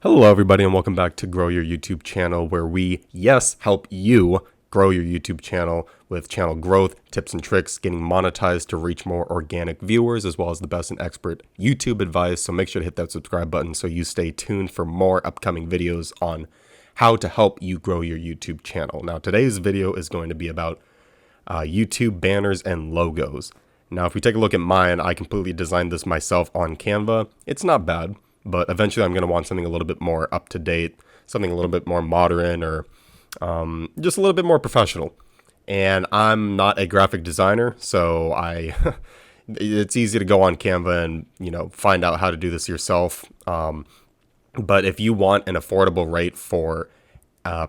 Hello, everybody, and welcome back to Grow Your YouTube Channel, where we, yes, help you grow your YouTube channel with channel growth, tips and tricks, getting monetized to reach more organic viewers, as well as the best and expert YouTube advice. So make sure to hit that subscribe button so you stay tuned for more upcoming videos on how to help you grow your YouTube channel. Now, today's video is going to be about YouTube banners and logos. Now, if we take a look at mine, I completely designed this myself on Canva. It's not bad. But eventually I'm going to want something a little bit more up to date, something a little bit more modern, or just a little bit more professional. And I'm not a graphic designer, so it's easy to go on Canva and find out how to do this yourself. But if you want an affordable rate for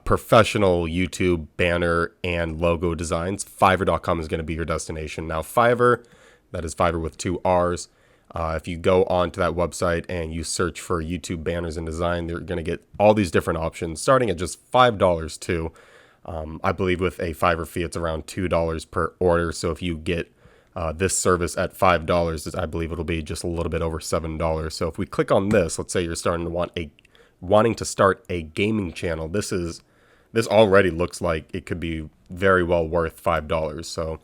professional YouTube banner and logo designs, Fiverr.com is going to be your destination. Now, Fiverr, that is Fiverr with 2 R's. If you go onto that website and you search for YouTube banners and design, you're going to get all these different options, starting at just $5 too. I believe with a Fiverr fee, it's around $2 per order. So if you get this service at $5, I believe it'll be just a little bit over $7. So if we click on this, let's say you're wanting to start a gaming channel. This already looks like it could be very well worth $5. So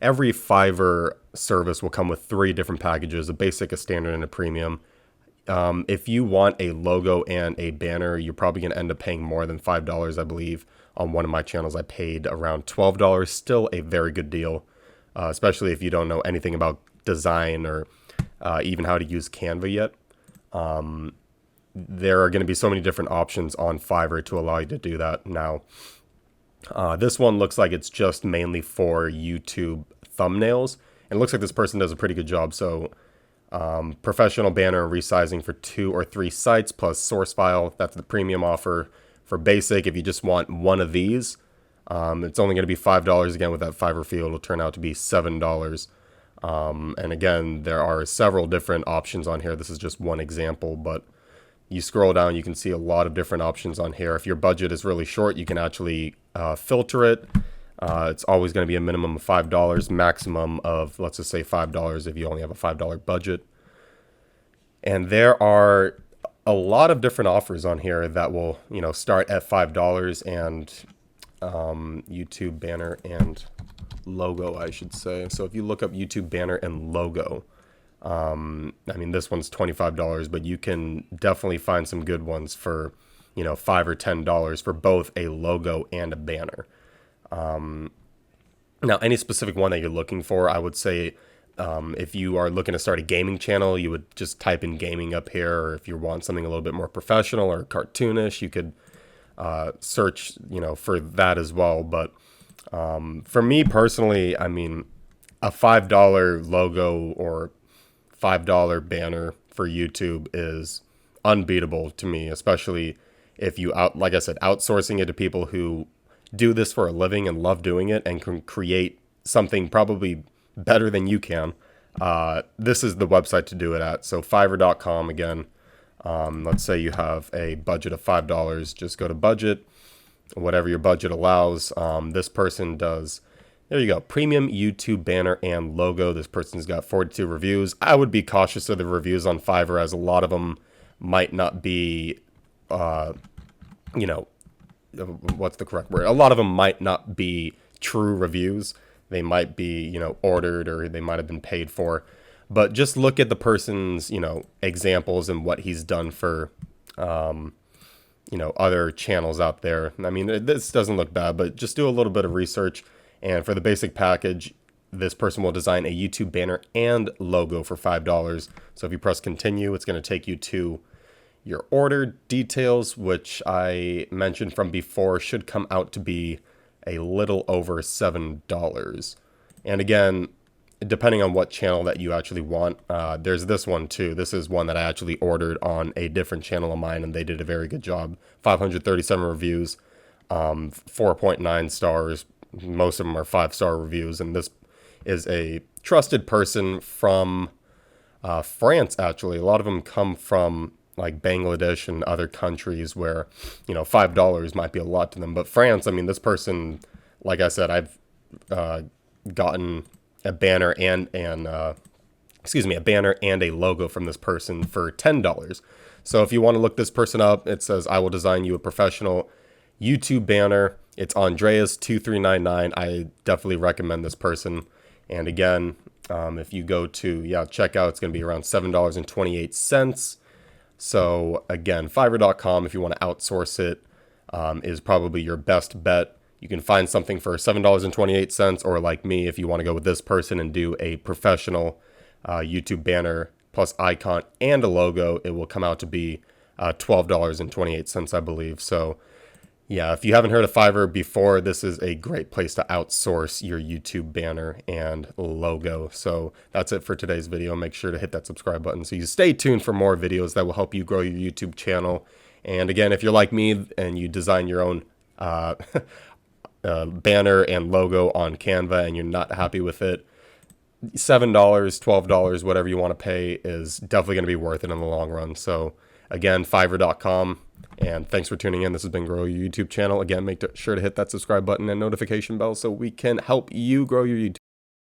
every Fiverr service will come with 3 different packages, a basic, a standard, and a premium. If you want a logo and a banner, you're probably going to end up paying more than $5, I believe. On one of my channels, I paid around $12. Still a very good deal, especially if you don't know anything about design or even how to use Canva yet. There are going to be so many different options on Fiverr to allow you to do that. Now, this one looks like it's just mainly for YouTube thumbnails. And it looks like this person does a pretty good job. So professional banner and resizing for 2 or 3 sites plus source file. That's the premium offer. For basic, if you just want one of these, it's only going to be $5. Again, with that Fiverr fee, it'll turn out to be $7. And again, there are several different options on here. This is just one example, but you scroll down, you can see a lot of different options on here. If your budget is really short, you can actually filter it. It's always going to be a minimum of $5, maximum of, let's just say, $5 if you only have a $5 budget. And there are a lot of different offers on here that will, start at $5 and YouTube banner and logo, I should say. So if you look up YouTube banner and logo, this one's $25, but you can definitely find some good ones for, $5 or $10 for both a logo and a banner. Now, any specific one that you're looking for, I would say if you are looking to start a gaming channel, you would just type in gaming up here. Or if you want something a little bit more professional or cartoonish, you could search, for that as well. But for me personally, a $5 logo or $5 banner for YouTube is unbeatable to me, especially if you like I said, outsourcing it to people who do this for a living and love doing it and can create something probably better than you can. This is the website to do it at. So Fiverr.com again. Let's say you have a budget of $5. Just go to budget, whatever your budget allows. This person does, there you go, premium YouTube banner and logo. This person's got 42 reviews. I would be cautious of the reviews on Fiverr, as a lot of them might not be, what's the correct word? A lot of them might not be true reviews. They might be, ordered, or they might have been paid for. But just look at the person's, examples and what he's done for, other channels out there. This doesn't look bad, but just do a little bit of research. And for the basic package, this person will design a YouTube banner and logo for $5. So if you press continue, it's going to take you to your order details, which I mentioned from before should come out to be a little over $7. And again, depending on what channel that you actually want, there's this one too. This is one that I actually ordered on a different channel of mine, and they did a very good job. 537 reviews, 4.9 stars. Most of them are 5-star reviews, and this is a trusted person from France, actually. A lot of them come from like Bangladesh and other countries where, $5 might be a lot to them. But France, this person, like I said, I've gotten a banner and a banner and a logo from this person for $10. So if you want to look this person up, it says, I will design you a professional YouTube banner. It's Andreas2399. I definitely recommend this person. And again, if you go to checkout, it's going to be around $7.28. So again, Fiverr.com, if you want to outsource it, is probably your best bet. You can find something for $7.28, or like me, if you want to go with this person and do a professional YouTube banner plus icon and a logo, it will come out to be $12.28, I believe. So yeah, if you haven't heard of Fiverr before, this is a great place to outsource your YouTube banner and logo. So that's it for today's video. Make sure to hit that subscribe button so you stay tuned for more videos that will help you grow your YouTube channel. And again, if you're like me and you design your own banner and logo on Canva and you're not happy with it, $7, $12, whatever you want to pay is definitely going to be worth it in the long run. So again, Fiverr.com. And thanks for tuning in. This has been Grow Your YouTube channel. Again, make sure to hit that subscribe button and notification bell so we can help you grow your YouTube.